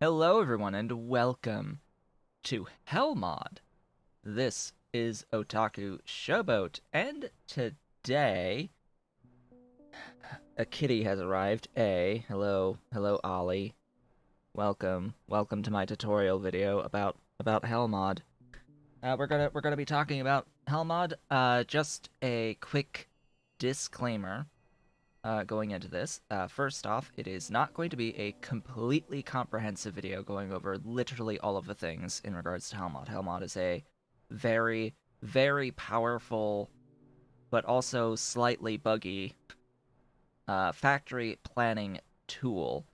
Hello everyone and welcome to Helmod. This is Otaku Showboat, and today a kitty has arrived. Hello Ollie. Welcome to my tutorial video about Helmod. We're gonna be talking about Helmod. Just a quick disclaimer. Going into this. First off, it is not going to be a completely comprehensive video going over literally all of the things in regards to Helmod. Helmod is a very, very powerful, but also slightly buggy factory planning tool.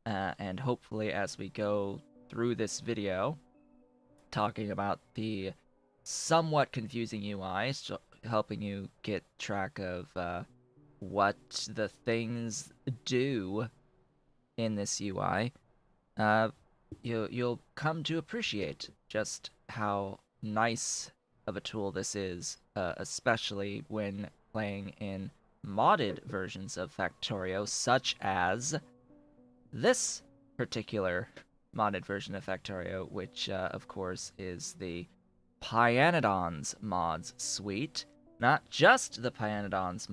And hopefully, as we go through this video, talking about the somewhat confusing UI, helping you get track of what the things do in this UI, uh, you'll come to appreciate just how nice of a tool this is, especially when playing in modded versions of Factorio, such as this particular modded version of Factorio, which, of course, is the Pyanodons mods suite. Not just the Pyanodons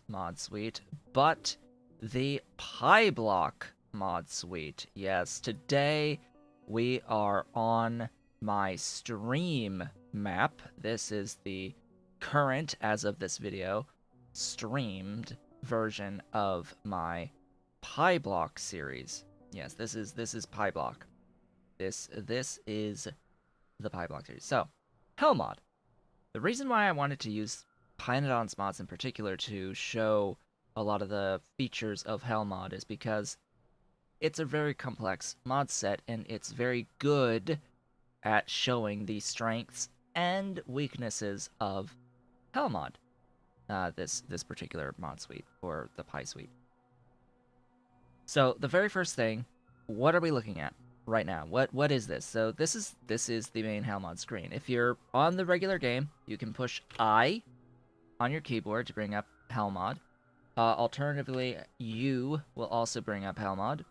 mod suite, but the PyBlock mod suite. Yes, today we are on my stream map. This is the current, as of this video, streamed version of my PyBlock series. Yes, this is PyBlock. This is the PyBlock series. So, Helmod. The reason why I wanted to use Pyanodons mods in particular to show a lot of the features of Helmod is because it's a very complex mod set and it's very good at showing the strengths and weaknesses of Helmod. This particular mod suite, or the Py suite. So the very first thing, what are we looking at right now? What is this? So this is the main Helmod screen. If you're on the regular game, you can push I on your keyboard to bring up Helmod. Alternatively, U will also bring up Helmod.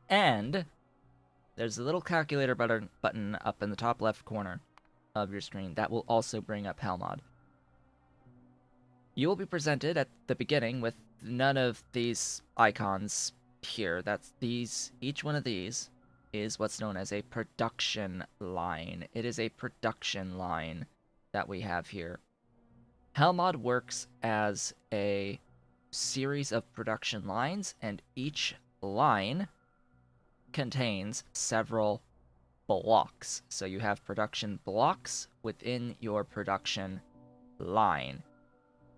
And there's a little calculator button up in the top left corner of your screen that will also bring up Helmod. You will be presented at the beginning with none of these icons here. Each one of these is what's known as a production line. It is a production line that we have here. Helmod works as a series of production lines, and each line contains several blocks. So you have production blocks within your production line.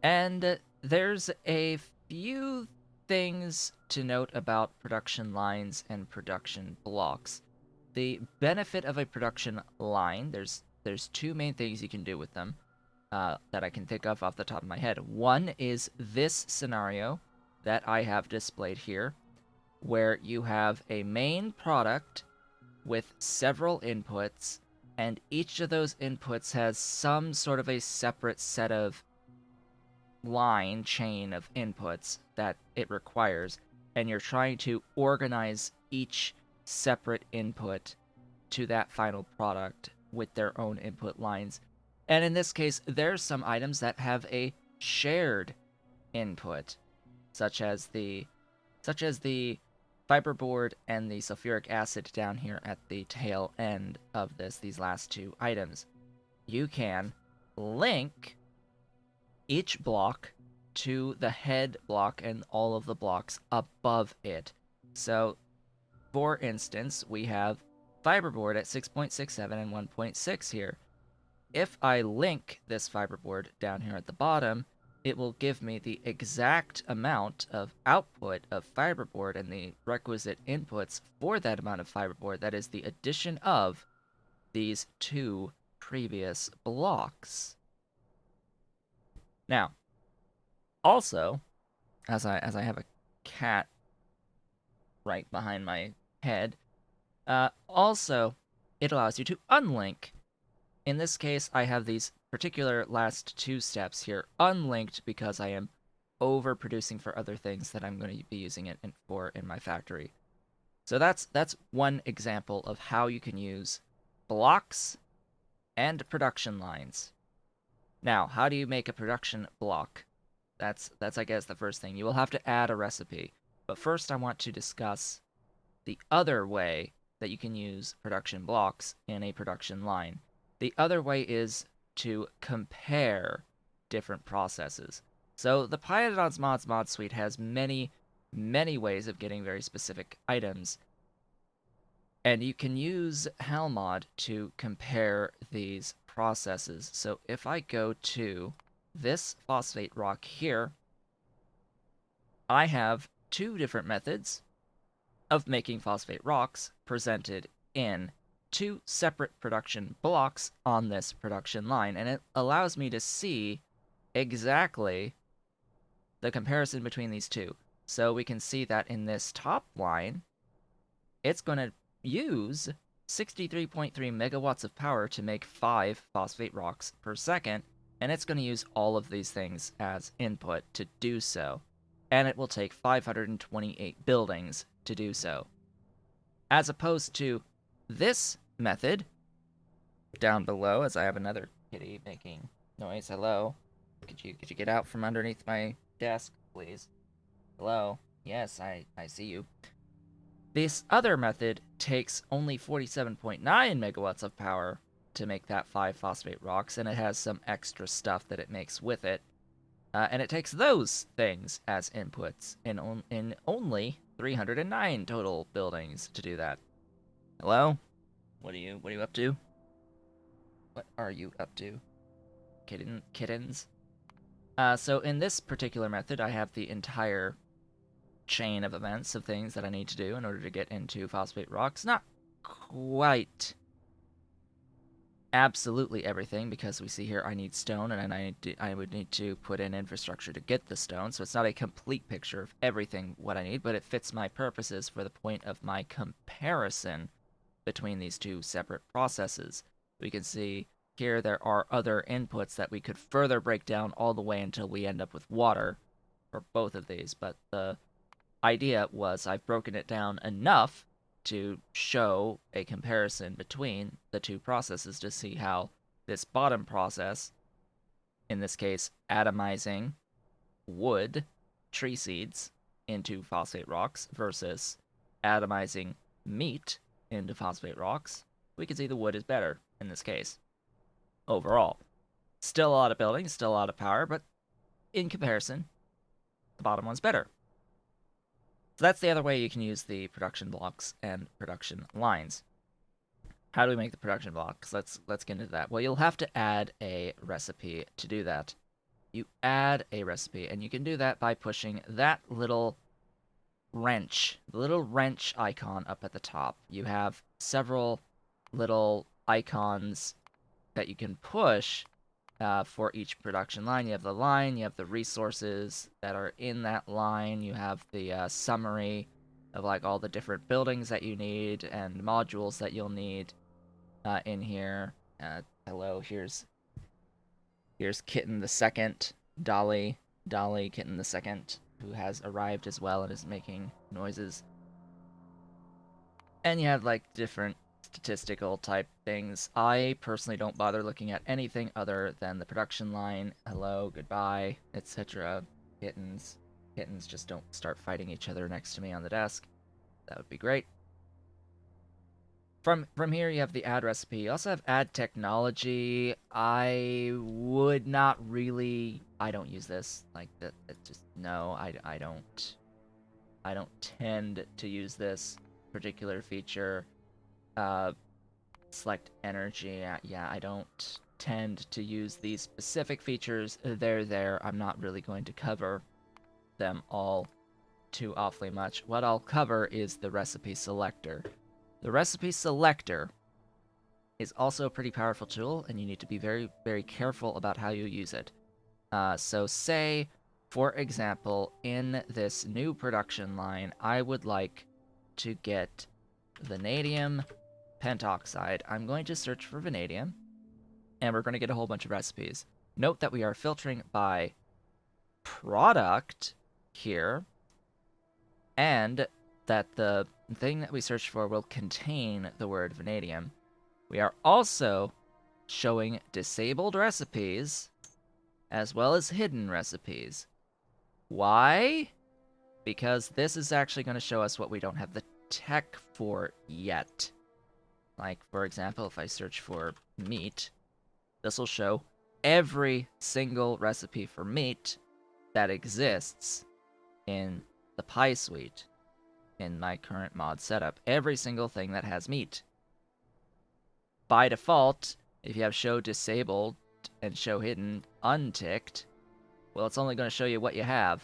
And there's a few things to note about production lines and production blocks. The benefit of a production line, there's two main things you can do with them that I can think of off the top of my head. One is this scenario that I have displayed here, where you have a main product with several inputs, and each of those inputs has some sort of a separate set of chain of inputs that it requires, and you're trying to organize each separate input to that final product with their own input lines. And in this case, there's some items that have a shared input, such as the fiberboard and the sulfuric acid down here at the tail end of these last two items. You can link each block to the head block and all of the blocks above it. So, for instance, we have fiberboard at 6.67 and 1.6 here. If I link this fiberboard down here at the bottom, it will give me the exact amount of output of fiberboard and the requisite inputs for that amount of fiberboard. That is the addition of these two previous blocks. Now, also, as I have a cat right behind my head, also, it allows you to unlink. In this case, I have these particular last two steps here unlinked because I am overproducing for other things that I'm going to be using it for in my factory. So that's one example of how you can use blocks and production lines. Now, how do you make a production block? That's I guess the first thing. You will have to add a recipe. But first I want to discuss the other way that you can use production blocks in a production line. The other way is to compare different processes. So the Pyanodons Mods mod suite has many, many ways of getting very specific items. And you can use Helmod to compare these processes. So if I go to this phosphate rock here, I have two different methods of making phosphate rocks presented in two separate production blocks on this production line, and it allows me to see exactly the comparison between these two. So we can see that in this top line, it's going to use 63.3 megawatts of power to make 5 phosphate rocks per second, and it's going to use all of these things as input to do so. And it will take 528 buildings to do so. As opposed to this method, down below, as I have another kitty making noise. Hello? Could you get out from underneath my desk, please? Hello? Yes, I see you. This other method takes only 47.9 megawatts of power to make that 5 phosphate rocks, and it has some extra stuff that it makes with it. And it takes those things as inputs in only 309 total buildings to do that. Hello? What are you up to? What are you up to? Kittens? So in this particular method, I have the entire chain of events of things that I need to do in order to get into phosphate rocks. Not quite absolutely everything, because we see here I need stone, and I would need to put in infrastructure to get the stone, so it's not a complete picture of everything what I need, but it fits my purposes for the point of my comparison between these two separate processes. We can see here there are other inputs that we could further break down all the way until we end up with water for both of these, but the idea was I've broken it down enough to show a comparison between the two processes to see how this bottom process, in this case atomizing wood, tree seeds, into phosphate rocks versus atomizing meat into phosphate rocks, we can see the wood is better in this case. Overall, still a lot of building, still a lot of power, but in comparison, the bottom one's better. So that's the other way you can use the production blocks and production lines. How do we make the production blocks? Let's get into that. Well, you'll have to add a recipe to do that. You add a recipe, and you can do that by pushing that little wrench, the little wrench icon up at the top. You have several little icons that you can push for each production line. You have the line, you have the resources that are in that line, you have the summary of like all the different buildings that you need and modules that you'll need in here. Hello, here's Kitten the Second, Dolly Kitten the Second, who has arrived as well and is making noises. And you have like different statistical type things. I personally don't bother looking at anything other than the production line. Hello, goodbye, etc. Kittens just don't start fighting each other next to me on the desk. That would be great. From here, you have the add recipe. You also have add technology. I would not really. I don't use this. Like that. Just no. I don't tend to use this particular feature. Select energy. Yeah, I don't tend to use these specific features. They're there. I'm not really going to cover them all too awfully much. What I'll cover is the recipe selector. The recipe selector is also a pretty powerful tool, and you need to be very, very careful about how you use it. So say, for example, in this new production line, I would like to get vanadium pentoxide. I'm going to search for vanadium, and we're going to get a whole bunch of recipes. Note that we are filtering by product here, and that the thing that we search for will contain the word vanadium. We are also showing disabled recipes as well as hidden recipes. Why? Because this is actually going to show us what we don't have the tech for yet. Like, for example, if I search for meat, this will show every single recipe for meat that exists in the pie suite in my current mod setup. Every single thing that has meat. By default, if you have show disabled and show hidden unticked, well, it's only going to show you what you have.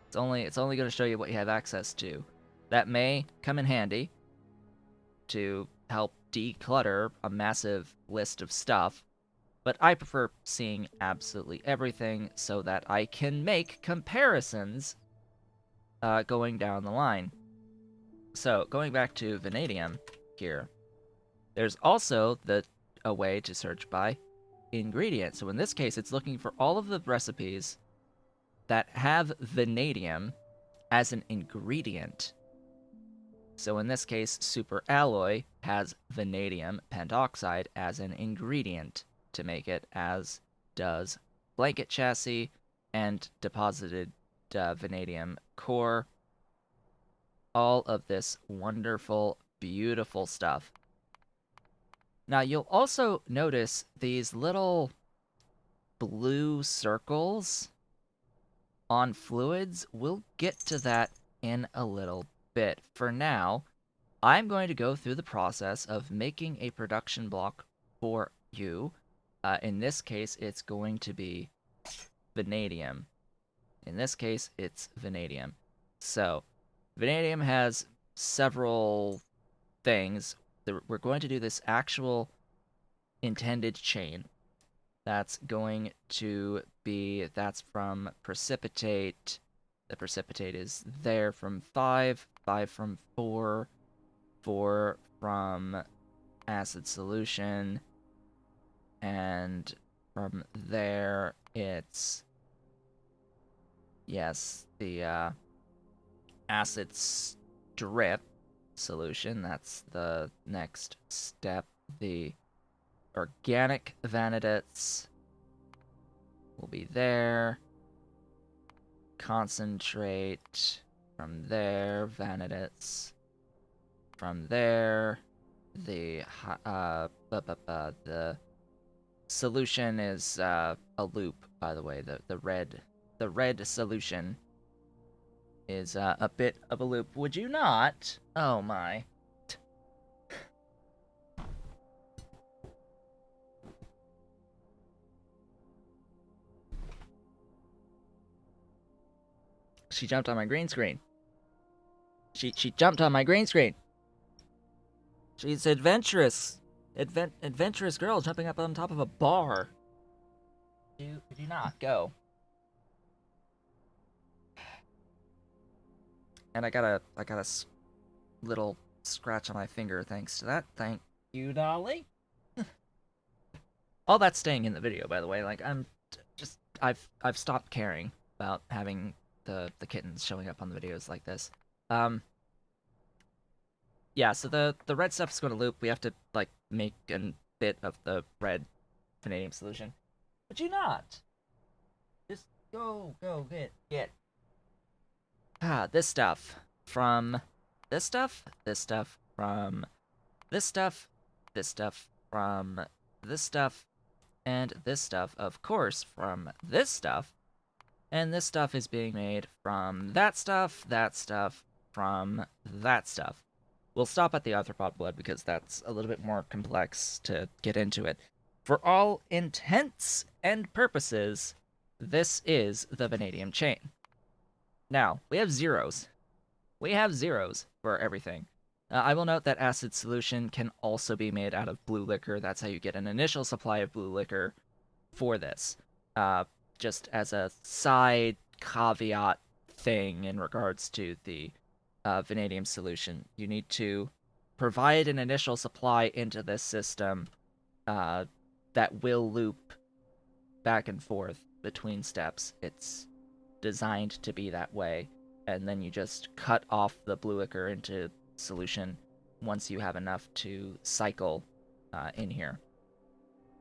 It's only going to show you what you have access to. That may come in handy to help declutter a massive list of stuff, but I prefer seeing absolutely everything so that I can make comparisons going down the line. So, going back to vanadium here, there's also a way to search by ingredient. So in this case, it's looking for all of the recipes that have vanadium as an ingredient. So in this case, super alloy has vanadium pentoxide as an ingredient to make it, as does blanket chassis and deposited vanadium core. All of this wonderful, beautiful stuff. Now, you'll also notice these little blue circles on fluids. We'll get to that in a little bit. For now, I'm going to go through the process of making a production block for you. In this case, it's going to be vanadium. In this case, it's vanadium. So, vanadium has several things. We're going to do this actual intended chain. That's going to be, that's from precipitate. The precipitate is there from 5, 5 from 4, 4 from acid solution, and from there it's, yes, the acid strip solution. That's the next step. The organic vanidates will be there. Concentrate from there. Vanidates from there. The solution is a loop, by the way. The red solution is a bit of a loop. Would you not? Oh my. She jumped on my green screen. She jumped on my green screen. She's adventurous. Adventurous girl jumping up on top of a bar. Do not go. And I got a little scratch on my finger thanks to that. Thank you, Dolly. All that's staying in the video, by the way. Like, I've stopped caring about having the kittens showing up on the videos like this. Yeah, so the red stuff's going to loop. We have to, like, make a bit of the red vanadium solution. But you not. Just go, get. This stuff from this stuff, this stuff from this stuff, this stuff from this stuff, and this stuff, of course, from this stuff. And this stuff is being made from that stuff, from that stuff. We'll stop at the arthropod blood because that's a little bit more complex to get into it. For all intents and purposes, this is the vanadium chain. Now, we have zeros. We have zeros for everything. I will note that acid solution can also be made out of blue liquor. That's how you get an initial supply of blue liquor for this. Just as a side caveat thing in regards to the vanadium solution. You need to provide an initial supply into this system that will loop back and forth between steps. It's designed to be that way, and then you just cut off the blue liquor into solution once you have enough to cycle in here.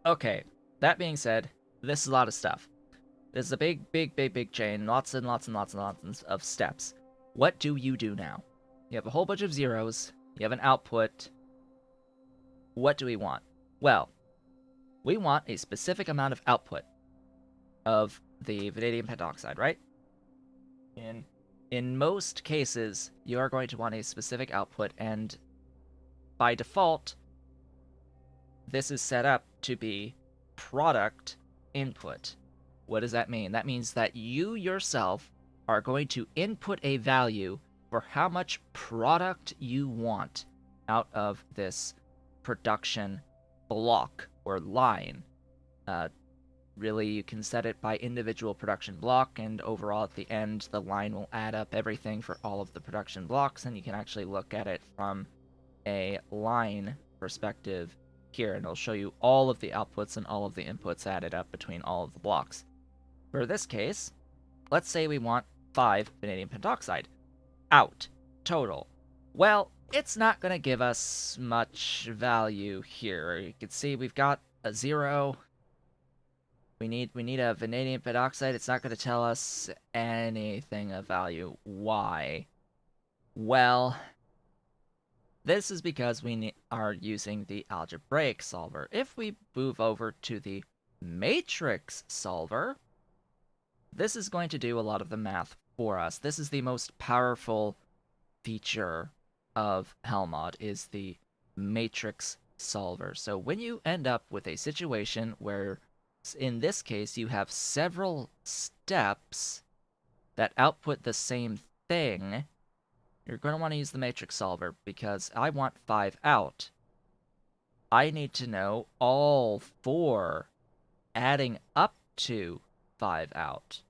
Okay, that being said, this is a lot of stuff. This is a big chain, lots and lots of steps. What do you do now? You have a whole bunch of zeros, you have an output. What do we want? Well, we want a specific amount of output of the vanadium pentoxide, right? In most cases, you are going to want a specific output, and by default, this is set up to be product input. What does that mean? That means that you yourself are going to input a value for how much product you want out of this production block or line. Really, you can set it by individual production block, and overall at the end, the line will add up everything for all of the production blocks, and you can actually look at it from a line perspective here, and it'll show you all of the outputs and all of the inputs added up between all of the blocks. For this case, let's say we want 5 vanadium pentoxide out total. Well, it's not going to give us much value here. You can see we've got a 0. We need a vanadium pentoxide. It's not going to tell us anything of value. Why? Well, this is because we are using the algebraic solver. If we move over to the matrix solver, this is going to do a lot of the math for us. This is the most powerful feature of Helmod, is the matrix solver. So when you end up with a situation where, in this case, you have several steps that output the same thing, you're going to want to use the matrix solver, because I want 5 out. I need to know all 4 adding up to 5 out.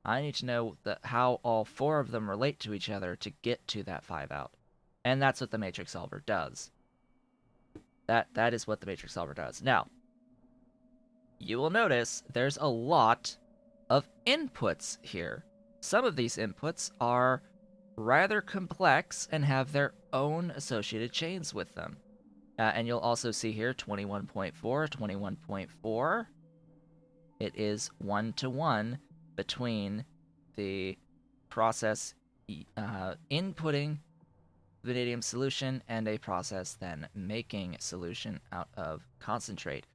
I need to know how all 4 of them relate to each other to get to that 5 out. And that's what the matrix solver does. That is what the matrix solver does. Now, you will notice there's a lot of inputs here. Some of these inputs are rather complex and have their own associated chains with them. And you'll also see here 21.4, 21.4. It is 1-to-1 between the process inputting vanadium solution and a process then making solution out of concentrate.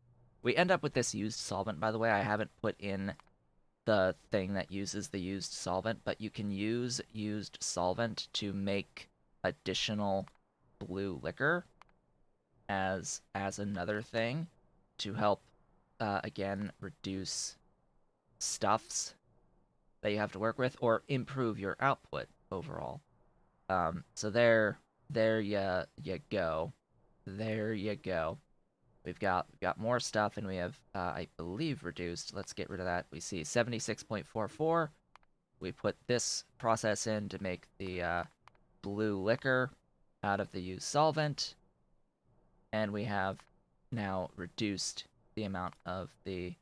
We end up with this used solvent, by the way. I haven't put in the thing that uses the used solvent, but you can use used solvent to make additional blue liquor as another thing to help, again, reduce stuffs that you have to work with or improve your output overall. So there you go. There you go. We've got more stuff, and we have, I believe, reduced. Let's get rid of that. We see 76.44. We put this process in to make the blue liquor out of the used solvent, and we have now reduced the amount of the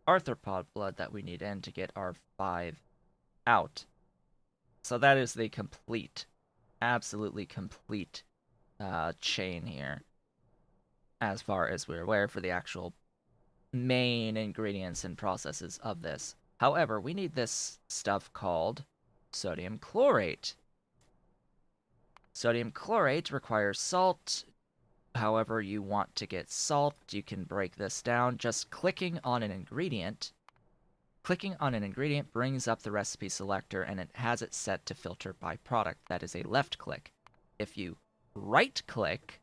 arthropod blood that we need in to get our 5 out. So that is the complete, absolutely complete chain here, as far as we're aware, for the actual main ingredients and processes of this. However, we need this stuff called sodium chlorate. Sodium chlorate requires salt. However you want to get salt, you can break this down. Just clicking on an ingredient. Clicking on an ingredient brings up the recipe selector, and it has it set to filter by product. That is a left click. If you right click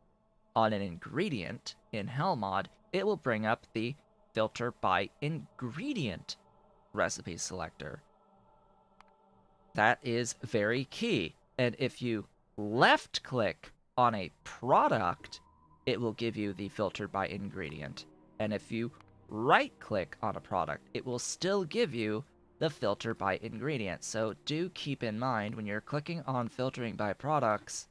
on an ingredient in Helmod, it will bring up the filter by ingredient recipe selector. That is very key. And if you left click on a product, it will give you the filter by ingredient. And if you right click on a product, it will still give you the filter by ingredient. So do keep in mind, when you're clicking on filtering by products,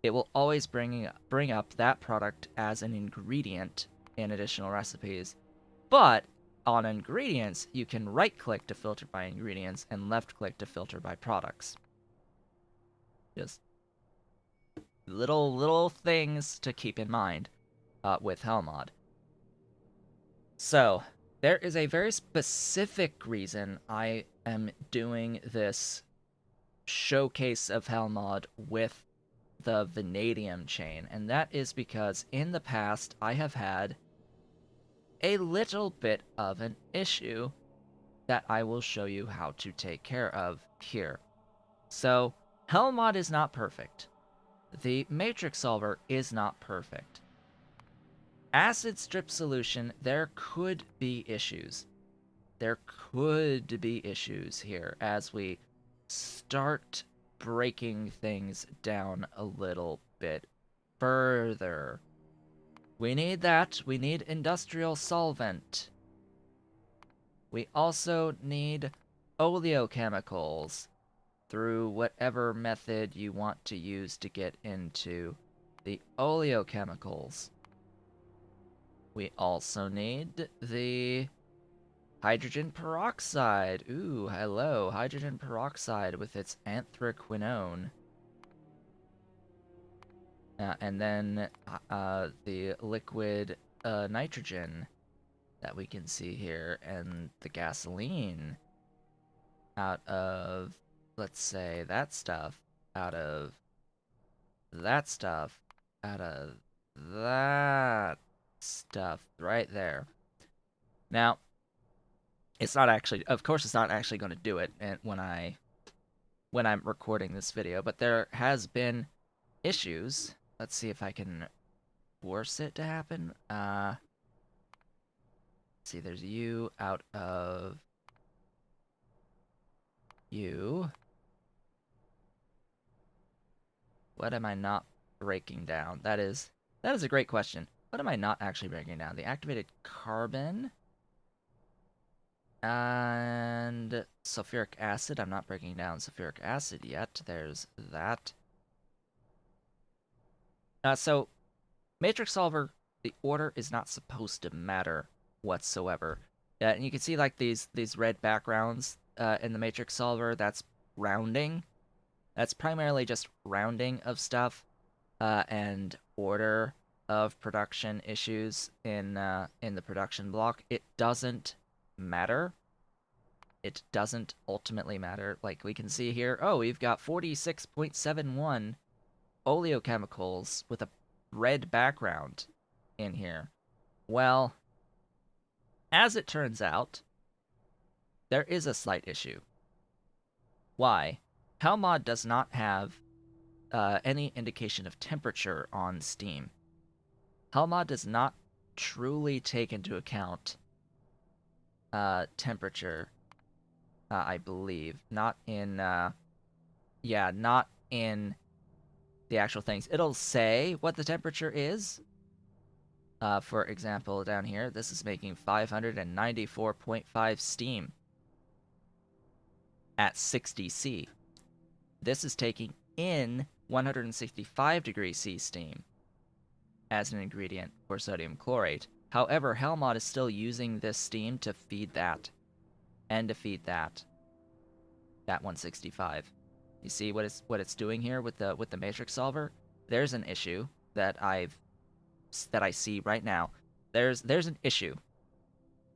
it will always bring up that product as an ingredient in additional recipes. But on ingredients, you can right-click to filter by ingredients and left-click to filter by products. Just Little things to keep in mind with Helmod. So, there is a very specific reason I am doing this showcase of Helmod with the vanadium chain, and that is because in the past I have had a little bit of an issue that I will show you how to take care of here. So, Helmod is not perfect. The matrix solver is not perfect. Acid strip solution, there could be issues. There could be issues here as we start breaking things down a little bit further. We need that. We need industrial solvent. We also need oleochemicals through whatever method you want to use to get into the oleochemicals. We also need the hydrogen peroxide. Ooh, hello, hydrogen peroxide with its anthraquinone. And then the liquid nitrogen that we can see here, and the gasoline out of, let's say, that stuff, out of that stuff, out of that stuff right there. Now, it's not actually, of course, it's not actually going to do it and when I'm recording this video, but there has been issues. Let's see if I can force it to happen. See, there's you out of you. What am I not breaking down? That is a great question. What am I not actually breaking down? The activated carbon and sulfuric acid. I'm not breaking down sulfuric acid yet. There's that. So, matrix solver, the order is not supposed to matter whatsoever. And you can see like these red backgrounds in the matrix solver. That's rounding. That's primarily just rounding of stuff and order of production issues in the production block. It doesn't matter. It doesn't ultimately matter. Like we can see here, oh, we've got 46.71 oleochemicals with a red background in here. Well, as it turns out, there is a slight issue. Why? Helmod does not have any indication of temperature on Steam. Helmod does not truly take into account temperature, I believe. Not in, not in the actual things. It'll say what the temperature is. For example, down here, this is making 594.5 steam at 60C. This is taking in 165 degrees C steam as an ingredient for sodium chlorate. However, Helmod is still using this steam to feed that and to feed that 165. You see what it's doing here with the matrix solver? There's an issue that I see right now. There's an issue.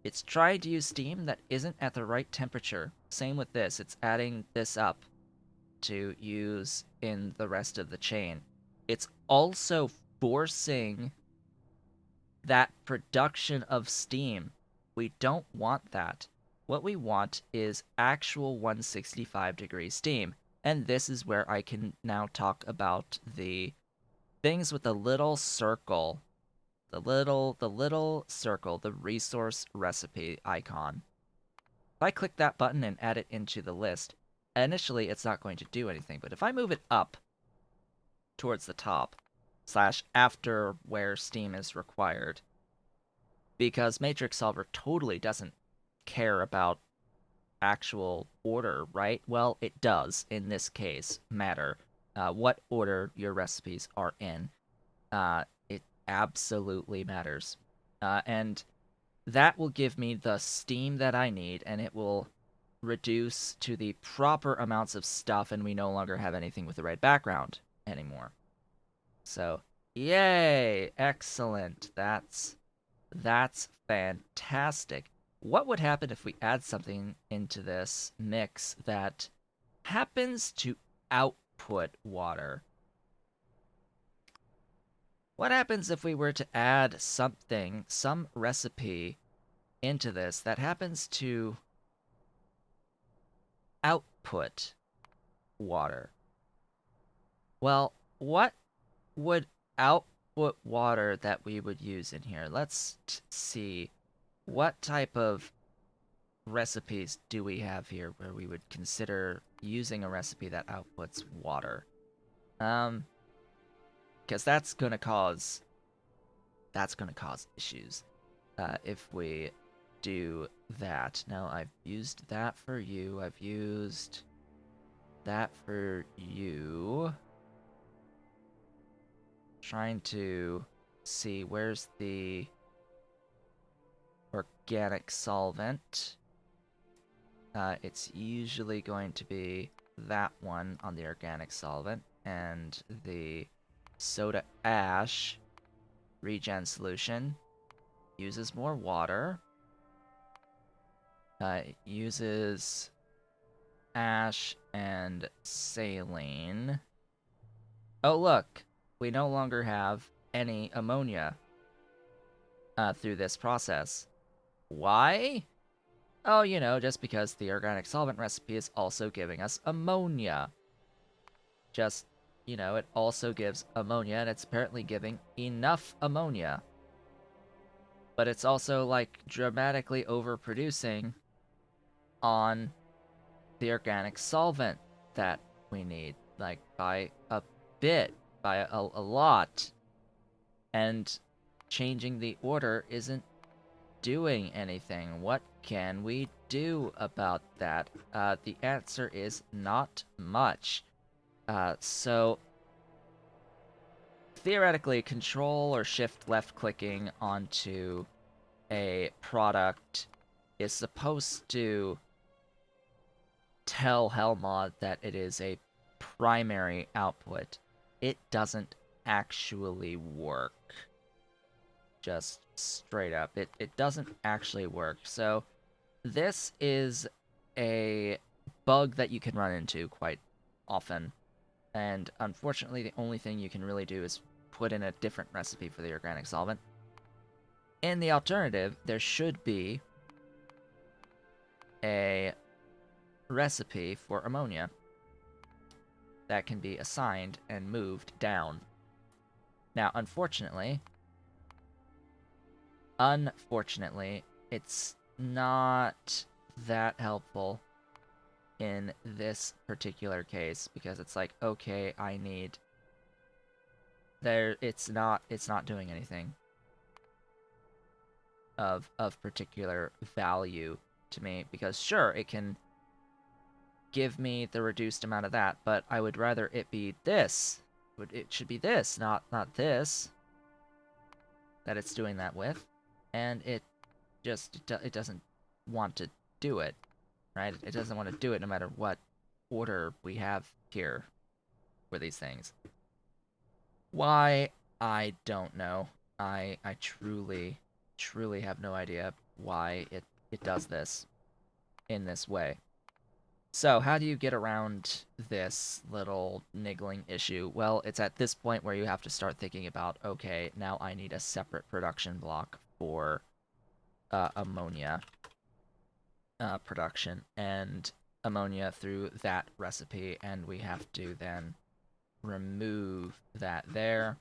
It's trying to use steam that isn't at the right temperature. Same with this. It's adding this up to use in the rest of the chain. It's also forcing that production of steam. We don't want that. What we want is actual 165 degree steam. And this is where I can now talk about the things with the little circle. The little circle, the resource recipe icon. If I click that button and add it into the list, initially it's not going to do anything, but if I move it up towards the top, / after where steam is required, because Matrix Solver totally doesn't care about actual order, right? Well, it does, in this case, matter what order your recipes are in. It absolutely matters. And that will give me the steam that I need, and it will reduce to the proper amounts of stuff, and we no longer have anything with the red background anymore. So, yay! Excellent. That's fantastic. What would happen if we add something into this mix that happens to output water? What happens if we were to add something, some recipe into this that happens to output water? Well, what would output water that we would use in here? Let's see. What type of recipes do we have here where we would consider using a recipe that outputs water? Because that's gonna cause issues if we do that. Now, I've used that for you. I've used that for you. Trying to see where's the organic solvent. It's usually going to be that one on the organic solvent, and the soda ash regen solution uses more water. It uses ash and saline. Oh, look, we no longer have any ammonia through this process. Why? Oh, you know, just because the organic solvent recipe is also giving us ammonia. Just, you know, it also gives ammonia, and it's apparently giving enough ammonia. But it's also, like, dramatically overproducing on the organic solvent that we need, like, by a bit, by a lot. And changing the order isn't doing anything. What can we do about that? The answer is not much. So theoretically, control or shift left clicking onto a product is supposed to tell Helmod that it is a primary output. It doesn't actually work. Just straight up. It doesn't actually work. So this is a bug that you can run into quite often. And unfortunately, the only thing you can really do is put in a different recipe for the organic solvent. In the alternative, there should be a recipe for ammonia that can be assigned and moved down. Now, unfortunately, it's not that helpful in this particular case, because it's like, okay, I need it's not doing anything of particular value to me, because sure, it can give me the reduced amount of that, but I would rather it be this. It should be this, not this, that it's doing that with. And it just it doesn't want to do it, right? It doesn't want to do it no matter what order we have here for these things. Why? I don't know. I truly have no idea why it does this in this way. So, how do you get around this little niggling issue? Well, it's at this point where you have to start thinking about, okay, now I need a separate production block for ammonia production, and ammonia through that recipe, and we have to then remove that there,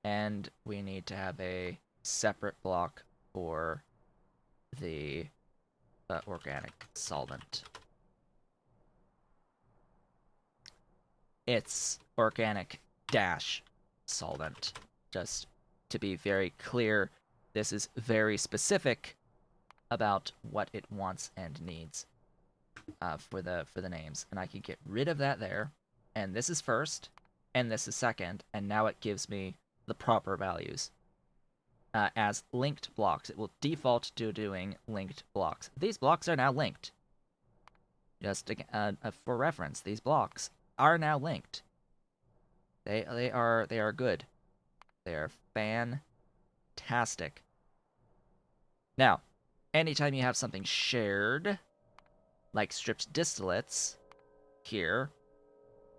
and we need to have a separate block for the organic solvent. It's organic dash solvent. Just to be very clear, this is very specific about what it wants and needs for the names. And I can get rid of that there, and this is first, and this is second, and now it gives me the proper values. As linked blocks, it will default to doing linked blocks. These blocks are now linked. Just for reference, these blocks are now linked. They are good. They are fantastic. Now, anytime you have something shared, like stripped distillates, here,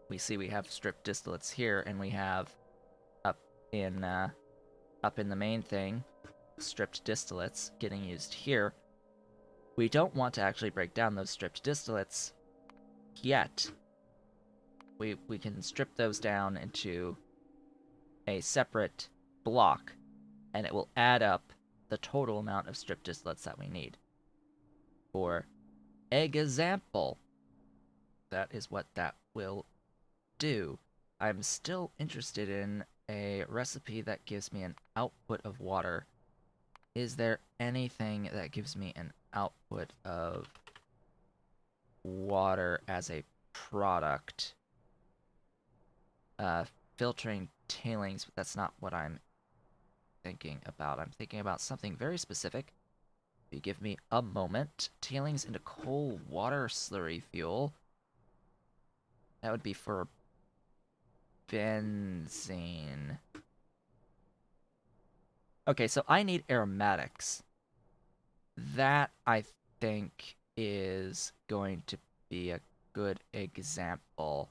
we see we have stripped distillates here, and we have up in the main thing, stripped distillates getting used here. We don't want to actually break down those stripped distillates yet. We can strip those down into a separate block, and it will add up the total amount of stripped distillates that we need. For example, that is what that will do. I'm still interested in a recipe that gives me an output of water. Is there anything that gives me an output of water as a product? Filtering tailings, but that's not what I'm thinking about. I'm thinking about something very specific. If you give me a moment. Tailings into coal water slurry fuel. That would be for benzene. Okay, so I need aromatics. That, I think, is going to be a good example.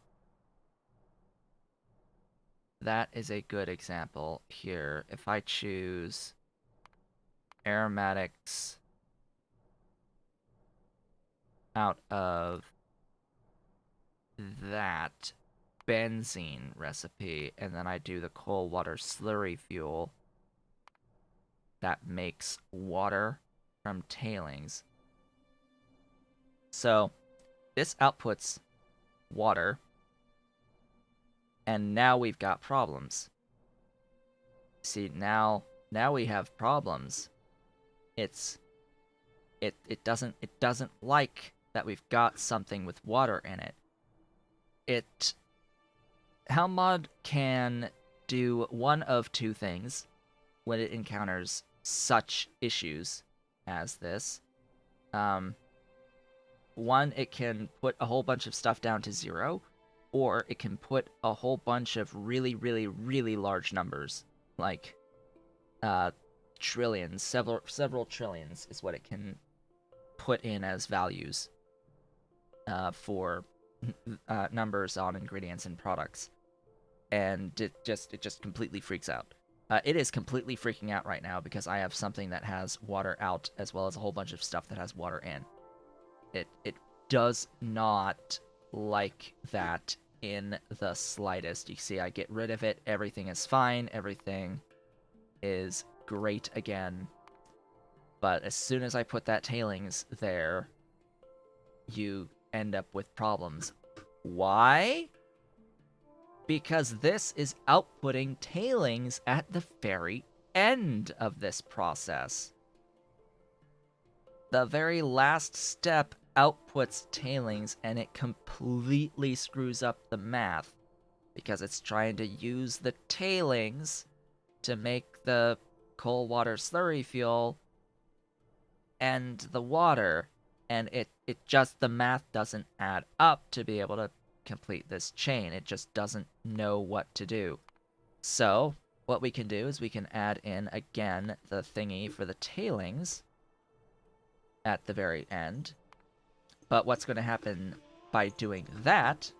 That is a good example here. If I choose aromatics out of that benzene recipe, and then I do the coal water slurry fuel that makes water from tailings. So this outputs water, and now we've got problems. See, now we have problems. It doesn't like that we've got something with water in it. Helmod can do one of two things when it encounters such issues as this. One, it can put a whole bunch of stuff down to 0, or it can put a whole bunch of really, really, really large numbers, like trillions, several trillions is what it can put in as values for numbers on ingredients and products, and it just completely freaks out. It is completely freaking out right now because I have something that has water out as well as a whole bunch of stuff that has water in. It does not like that in the slightest. You see, I get rid of it, everything is fine, everything is great again. But as soon as I put that tailings there, you end up with problems. Why? Because this is outputting tailings at the very end of this process. The very last step outputs tailings, and it completely screws up the math because it's trying to use the tailings to make the coal water slurry fuel and the water, and it just, the math doesn't add up to be able to complete this chain. It just doesn't know what to do. So what we can do is we can add in again the thingy for the tailings at the very end. But what's going to happen by doing that,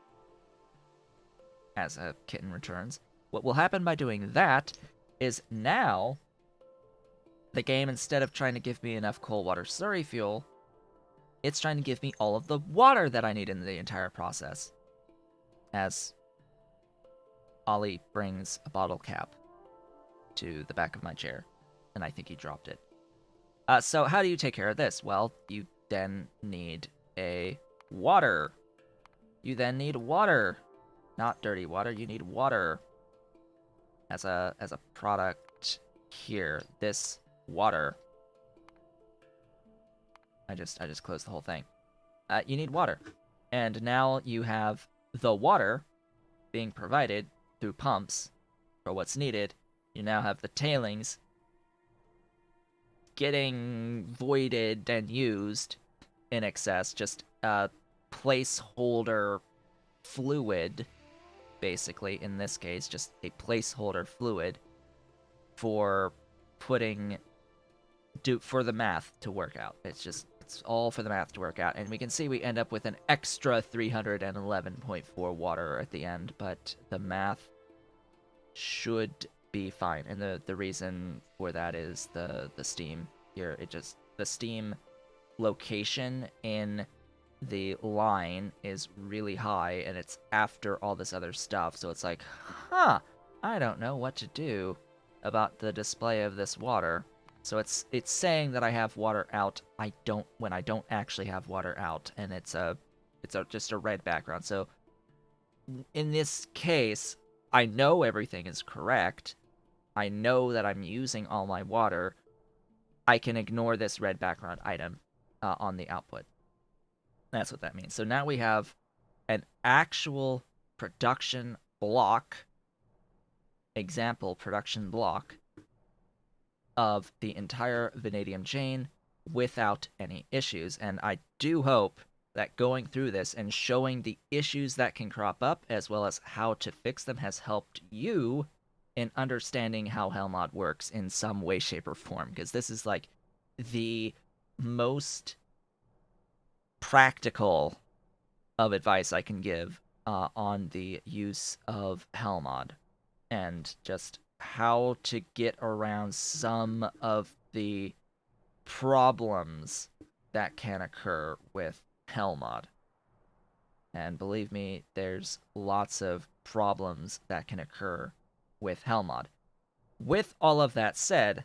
as a kitten returns, what will happen by doing that is now the game, instead of trying to give me enough coal water slurry fuel, it's trying to give me all of the water that I need in the entire process. As Ollie brings a bottle cap to the back of my chair, and I think he dropped it. So how do you take care of this? Well, you then need a water. You then need water. Not dirty water, you need water as a product here. This water. I just closed the whole thing. You need water. And now you have the water being provided through pumps for what's needed. You now have the tailings getting voided and used in excess, just placeholder fluid basically, in this case, just a placeholder fluid for putting for the math to work out. It's all for the math to work out, and we can see we end up with an extra 311.4 water at the end, but the math should be fine. And the reason for that is the steam here. The steam location in the line is really high, and it's after all this other stuff, so it's like, I don't know what to do about the display of this water. So it's saying that I have water out. When I don't actually have water out, and it's just a red background. So in this case, I know everything is correct. I know that I'm using all my water. I can ignore this red background item on the output. That's what that means. So now we have an actual production block, example production block, of the entire vanadium chain without any issues. And I do hope that going through this and showing the issues that can crop up, as well as how to fix them, has helped you in understanding how Helmod works in some way, shape, or form. Because this is like the most practical of advice I can give on the use of Helmod, and just how to get around some of the problems that can occur with Helmod. And believe me, there's lots of problems that can occur with Helmod. With all of that said,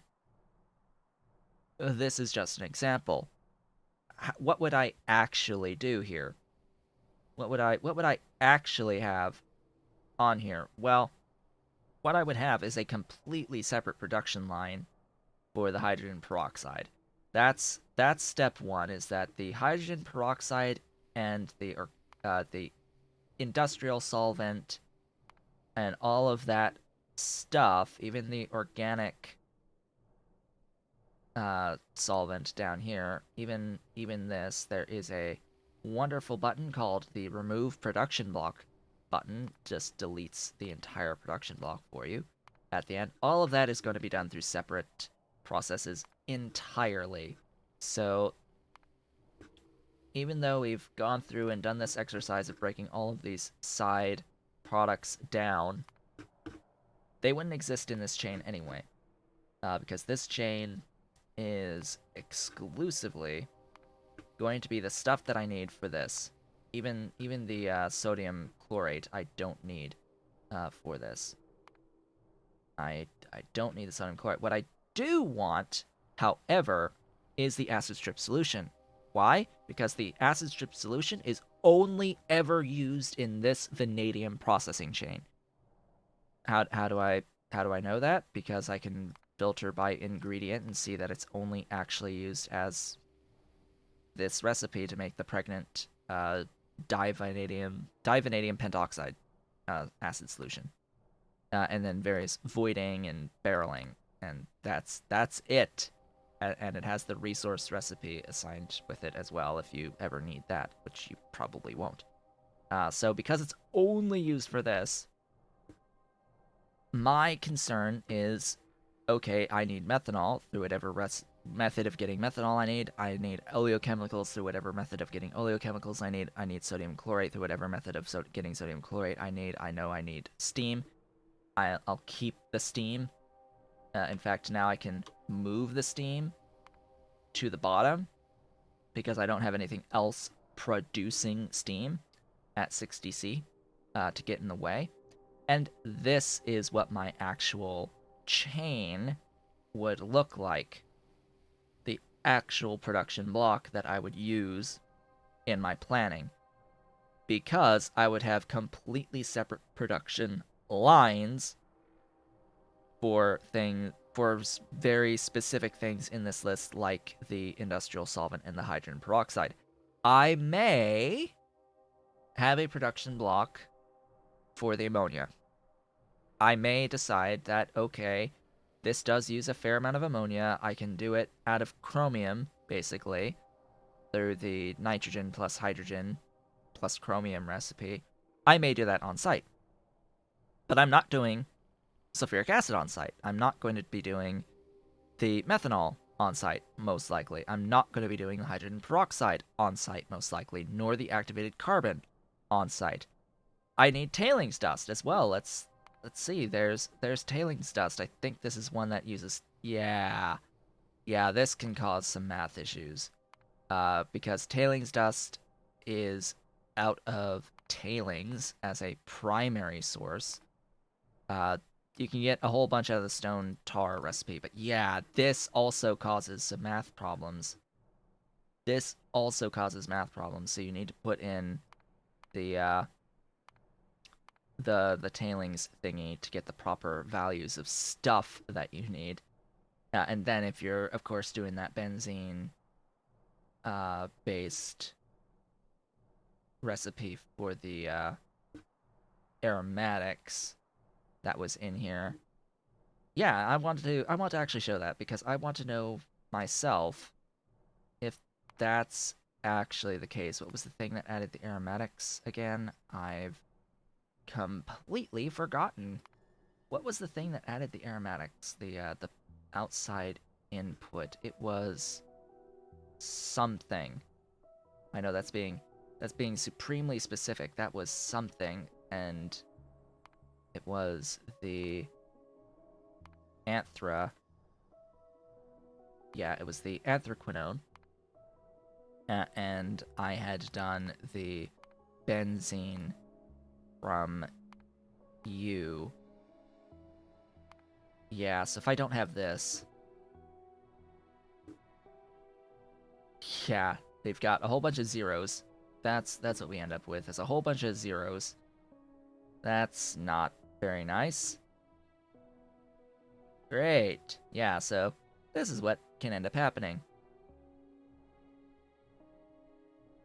this is just an example. What would I actually do here? What would I actually have on here? Well, what I would have is a completely separate production line for the hydrogen peroxide. That's step one, is that the hydrogen peroxide and the industrial solvent and all of that stuff, even the organic solvent down here, even this, there is a wonderful button called the remove production block button. Just deletes the entire production block for you at the end. All of that is going to be done through separate processes entirely. So even though we've gone through and done this exercise of breaking all of these side products down, they wouldn't exist in this chain anyway, because this chain is exclusively going to be the stuff that I need for this. Even the sodium chlorate I don't need for this. I don't need the sodium chlorate. What I do want, however, is the acid strip solution. Why? Because the acid strip solution is only ever used in this vanadium processing chain. How do I know that? Because I can filter by ingredient and see that it's only actually used as this recipe to make the pregnant divanadium pentoxide acid solution, and then various voiding and barreling, and that's it. And it has the resource recipe assigned with it as well if you ever need that, which you probably won't. So because it's only used for this, my concern is, okay, I need methanol through whatever method of getting methanol I need. I need oleochemicals through whatever method of getting oleochemicals I need. I need sodium chlorate through whatever method of getting sodium chlorate I need. I know I need steam. I'll keep the steam. In fact, now I can move the steam to the bottom because I don't have anything else producing steam at 60C to get in the way. And this is what my actual chain would look like. The actual production block that I would use in my planning. Because I would have completely separate production lines for very specific things in this list, like the industrial solvent and the hydrogen peroxide. I may have a production block for the ammonia. I may decide that, okay, this does use a fair amount of ammonia. I can do it out of chromium, basically, through the nitrogen plus hydrogen plus chromium recipe. I may do that on site. But I'm not doing sulfuric acid on site. I'm not going to be doing the methanol on site, most likely. I'm not going to be doing the hydrogen peroxide on site, most likely, nor the activated carbon on site. I need tailings dust as well. Let's see. There's tailings dust. I think this is one that uses. Yeah, this can cause some math issues. Because tailings dust is out of tailings as a primary source. You can get a whole bunch out of the stone tar recipe, but yeah, this also causes some math problems. This also causes math problems, so you need to put in the the tailings thingy to get the proper values of stuff that you need. And then if you're, of course, doing that benzene based recipe for the aromatics that was in here. Yeah, I want to actually show that because I want to know myself if that's actually the case. What was the thing that added the aromatics again? I've completely forgotten. What was the thing that added the aromatics? The outside input. It was something. I know that's being supremely specific. That was something, and it was the anthra. Yeah, it was the anthraquinone. And I had done the benzene from you. Yeah, so if I don't have this, yeah, they've got a whole bunch of zeros. That's what we end up with, is a whole bunch of zeros. That's not very nice. Great. Yeah, so this is what can end up happening.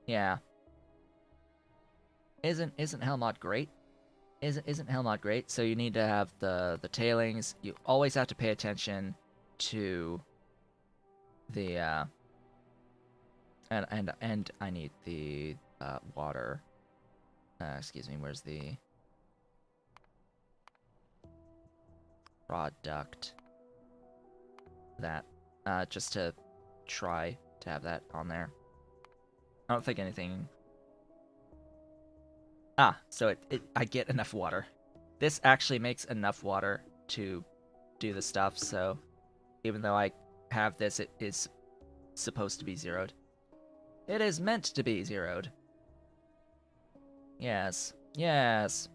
Yeah. Isn't Helmod great? Isn't Helmod great? So you need to have the tailings. You always have to pay attention to the and I need the water. Excuse me. Where's the product? That just to try to have that on there. I don't think anything. So I get enough water. This actually makes enough water to do the stuff. So even though I have this, it is supposed to be zeroed. It is meant to be zeroed. Yes. Yes.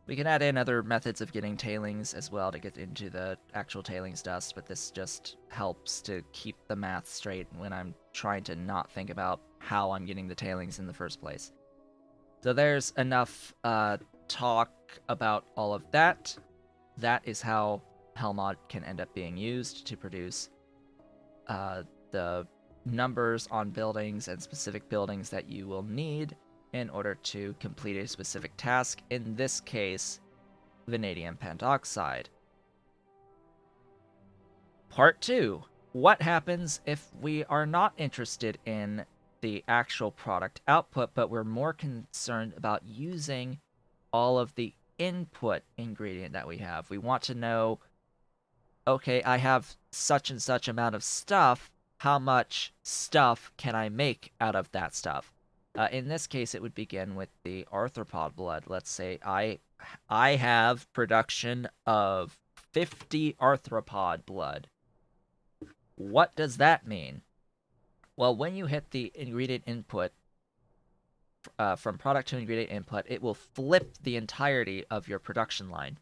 We can add in other methods of getting tailings as well to get into the actual tailings dust, but this just helps to keep the math straight when I'm trying to not think about how I'm getting the tailings in the first place. So there's enough talk about all of that. That is how Helmod can end up being used to produce the numbers on buildings and specific buildings that you will need in order to complete a specific task, in this case, vanadium pentoxide. Part 2. What happens if we are not interested in the actual product output, but we're more concerned about using all of the input ingredient that we have? We want to know, okay, I have such and such amount of stuff. How much stuff can I make out of that stuff? In this case, it would begin with the arthropod blood. Let's say I have production of 50 arthropod blood. What does that mean? Well, when you hit the ingredient input, from product to ingredient input, it will flip the entirety of your production line,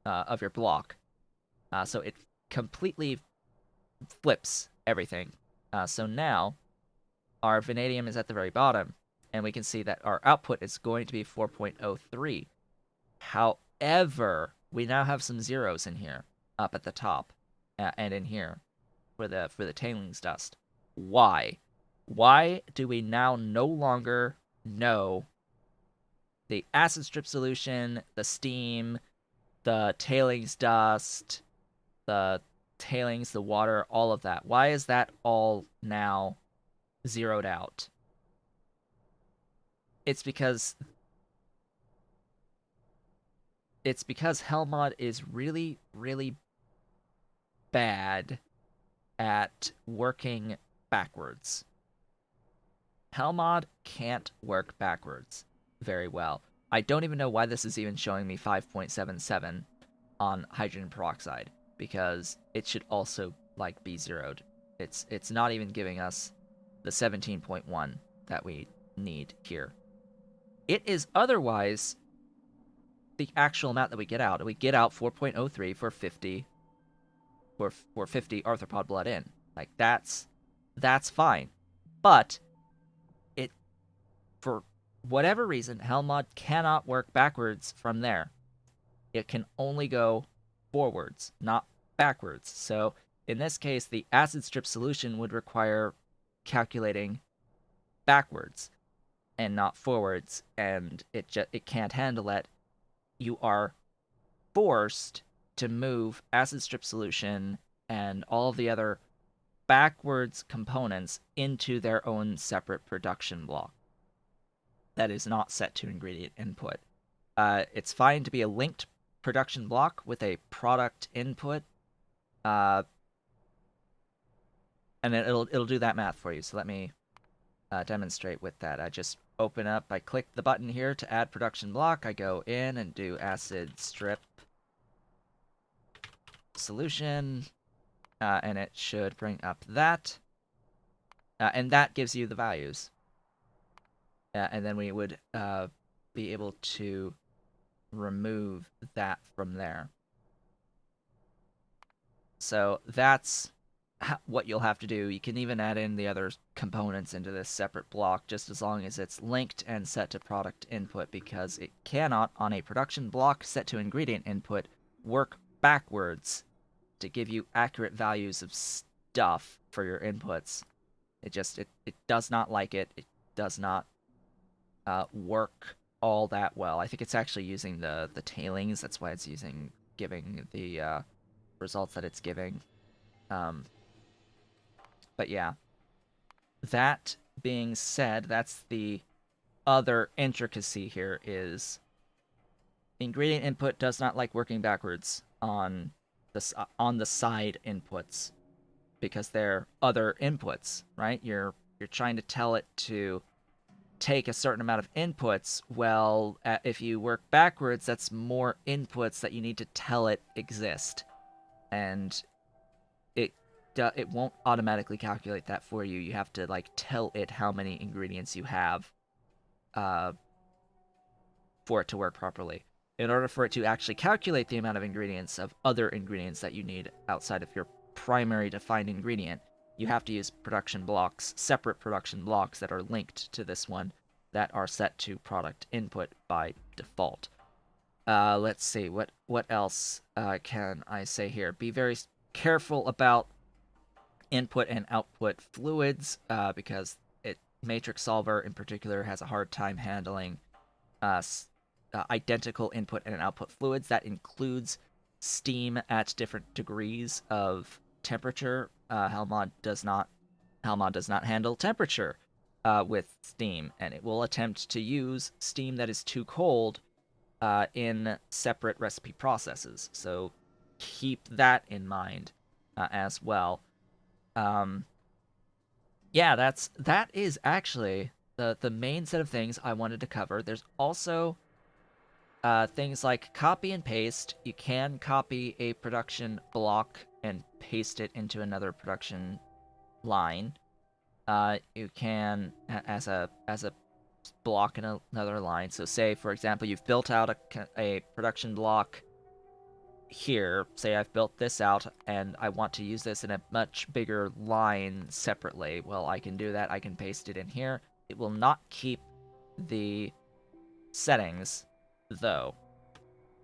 of your block. So it completely flips everything. So now our vanadium is at the very bottom, and we can see that our output is going to be 4.03. However, we now have some zeros in here, up at the top, and in here for the tailings dust. Why? Why do we now no longer know the acid strip solution, the steam, the tailings dust, the tailings, the water, all of that? Why is that all now zeroed out? It's because it's because Helmod is really, really bad at working backwards. Helmod can't work backwards very well. I don't even know why this is even showing me 5.77 on hydrogen peroxide, because it should also like be zeroed. It's not even giving us the 17.1 that we need here. It is otherwise the actual amount that we get out. We get out 4.03 for 50 for 50 arthropod blood in. Like that's fine. But it, for whatever reason, Helmod cannot work backwards from there. It can only go forwards, not backwards. So in this case, the acid strip solution would require calculating backwards and not forwards, and it can't handle it. You are forced to move acid strip solution and all of the other backwards components into their own separate production block that is not set to ingredient input. It's fine to be a linked production block with a product input, uh, and it'll do that math for you. So let me demonstrate with that. I just open up, I click the button here to add production block. I go in and do acid strip solution, and it should bring up that, and that gives you the values. And then we would be able to remove that from there. So that's what you'll have to do. You can even add in the other components into this separate block, just as long as it's linked and set to product input, because it cannot, on a production block set to ingredient input, work backwards to give you accurate values of stuff for your inputs. It does not like it. It does not work all that well. I think it's actually using the tailings. That's why it's giving the results that it's giving. But yeah, that being said, that's the other intricacy here is ingredient input does not like working backwards on the side inputs, because they're other inputs, right? You're trying to tell it to take a certain amount of inputs. Well, if you work backwards, that's more inputs that you need to tell it exist, and it won't automatically calculate that for you. You have to like tell it how many ingredients you have uh, for it to work properly. In order for it to actually calculate the amount of ingredients of other ingredients that you need outside of your primary defined ingredient, you have to use production blocks, separate production blocks that are linked to this one, that are set to product input by default. Let's see, what else can I say here? Be very careful about input and output fluids, because Matrix Solver in particular has a hard time handling uh, identical input and output fluids. That includes steam at different degrees of temperature. Helmod does not handle temperature with steam, and it will attempt to use steam that is too cold in separate recipe processes. So keep that in mind as well. Um, yeah, that is actually the main set of things I wanted to cover. There's also things like copy and paste. You can copy a production block and paste it into another production line. You can as a block in another line. So say, for example, you've built out a production block here. Say I've built this out and I want to use this in a much bigger line separately. Well, I can do that. I can paste it in here. It will not keep the settings, though.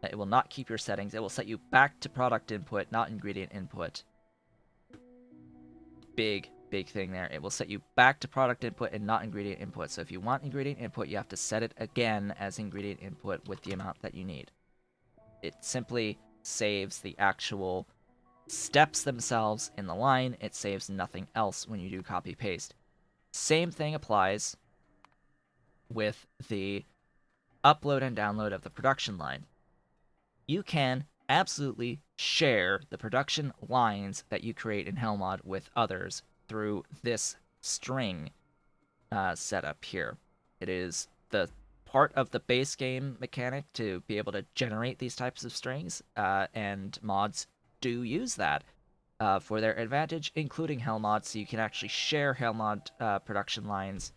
It will not keep your settings. It will set you back to product input, not ingredient input. Big thing there. It will set you back to product input and not ingredient input. So if you want ingredient input, you have to set it again as ingredient input with the amount that you need. It simply saves the actual steps themselves in the line. It saves nothing else when you do copy paste. Same thing applies with the upload and download of the production line. you can absolutely share the production lines that you create in Helmod with others through this string setup here. It is the part of the base game mechanic to be able to generate these types of strings, and mods do use that for their advantage, including Helmod, so you can actually share Helmod production lines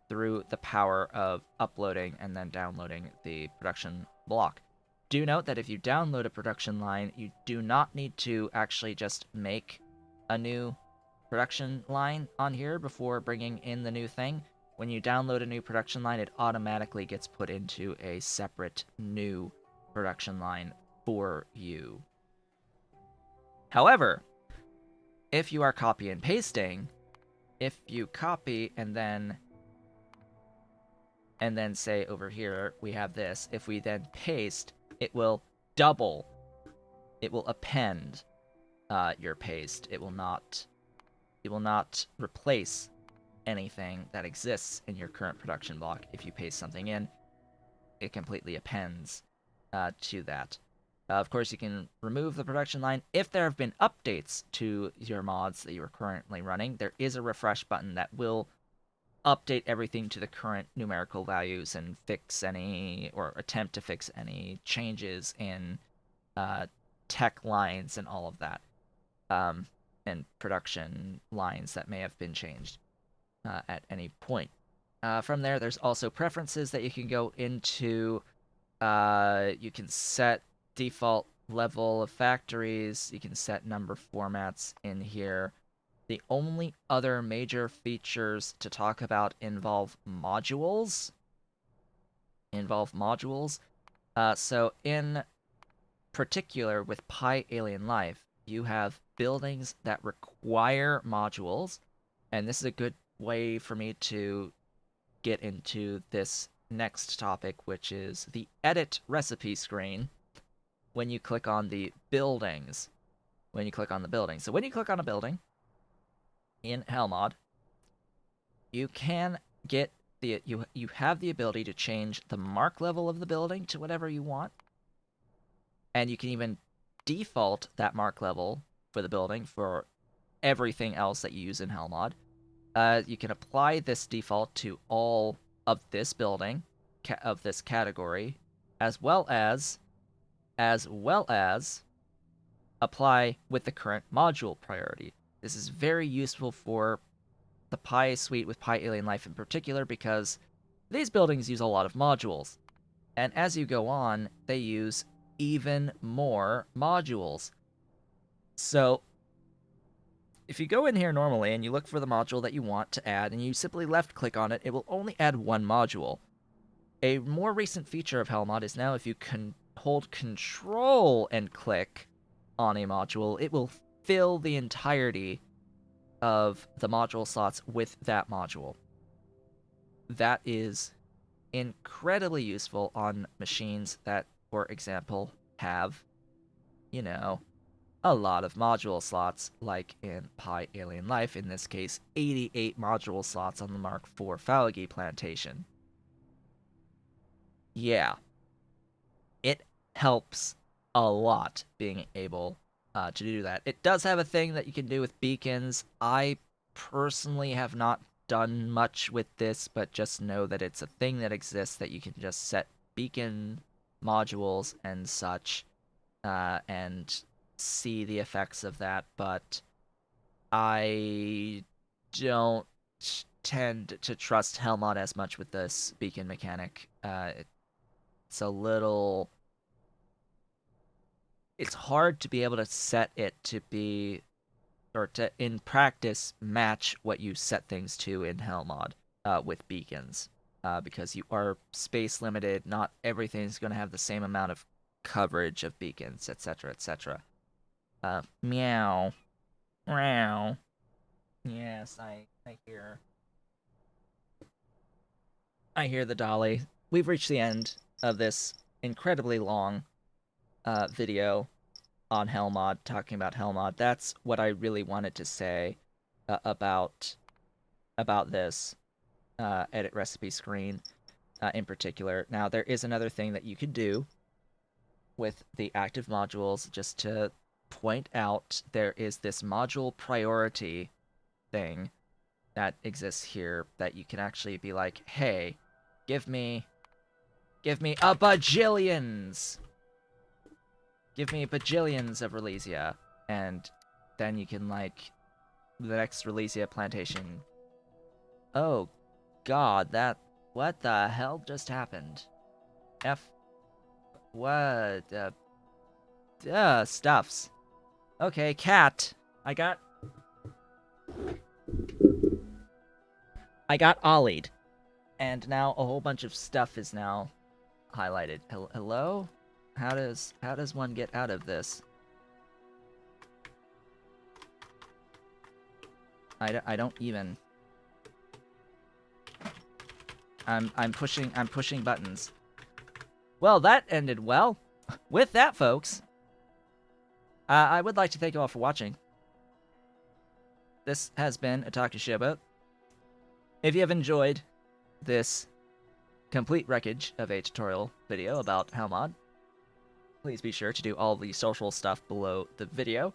through the power of uploading and then downloading the production block. Do note that if you download a production line, you do not need to actually just make a new production line on here before bringing in the new thing. When you download a new production line, it automatically gets put into a separate new production line for you. However, if you are copy and pasting, if you copy and then say over here we have this, if we then paste, it will double, it will append your paste. It will not replace anything that exists in your current production block. If you paste something in, it completely appends to that. Of course, you can remove the production line if there have been updates to your mods that you are currently running. There is a refresh button that will update everything to the current numerical values and fix any, or attempt to fix any changes in tech lines and all of that, and production lines that may have been changed at any point. From there, there's also preferences that you can go into. You can set default level of factories. You can set number formats in here. The only other major features to talk about involve modules. So in particular with Pi Alien Life, you have buildings that require modules, and this is a good way for me to get into this next topic, which is the edit recipe screen when you click on the buildings. So when you click on a building in Helmod, you can get you have the ability to change the mark level of the building to whatever you want, and you can even default that mark level for the building for everything else that you use in Helmod. You can apply this default to all of this building, of this category, as well as apply with the current module priority. This is very useful for the Pi suite with Pi Alien Life in particular, because these buildings use a lot of modules. And as you go on, they use even more modules. So if you go in here normally and you look for the module that you want to add and you simply left click on it, it will only add one module. A more recent feature of Helmod is now if you can hold Control and click on a module, it will fill the entirety of the module slots with that module. That is incredibly useful on machines that, for example, have, a lot of module slots, like in Pi Alien Life, in this case, 88 module slots on the Mark IV Phalagi plantation. Yeah, it helps a lot being able to do that. It does have a thing that you can do with beacons. I personally have not done much with this, but just know that it's a thing that exists, that you can just set beacon modules and such, and see the effects of that, but I don't tend to trust Helmod as much with this beacon mechanic. It's a little... It's hard to be able to set it to be, or to, in practice, match what you set things to in Helmod with beacons, because you are space limited. Not everything's going to have the same amount of coverage of beacons, etc., etc. Meow. Meow. Yes, I hear. I hear the dolly. We've reached the end of this incredibly long video on Helmod, talking about Helmod. That's what I really wanted to say about this edit recipe screen in particular. Now, there is another thing that you could do with the active modules, just to point out there is this module priority thing that exists here that you can actually be like, hey, give me a bajillions! Give me bajillions of Relesia. And then you can, like, the next Relesia plantation. Oh, God, what the hell just happened? What? Stuffs. Okay, cat. I got ollied. And now a whole bunch of stuff is now highlighted. Hello? How does one get out of this? I don't even. I'm pushing buttons. Well, that ended well. With that, folks, I would like to thank you all for watching. This has been Otaku Showboat. If you have enjoyed this complete wreckage of a tutorial video about Helmod, please be sure to do all the social stuff below the video.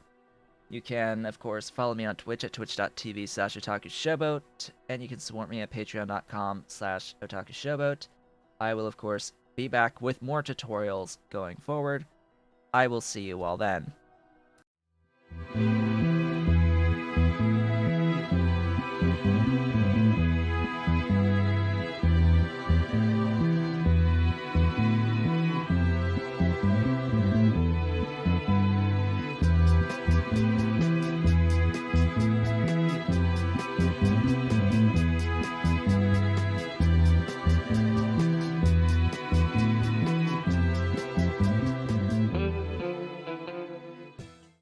You can, of course, follow me on Twitch at twitch.tv/otakushowboat, and you can support me at patreon.com/otakushowboat. I will, of course, be back with more tutorials going forward. I will see you all then.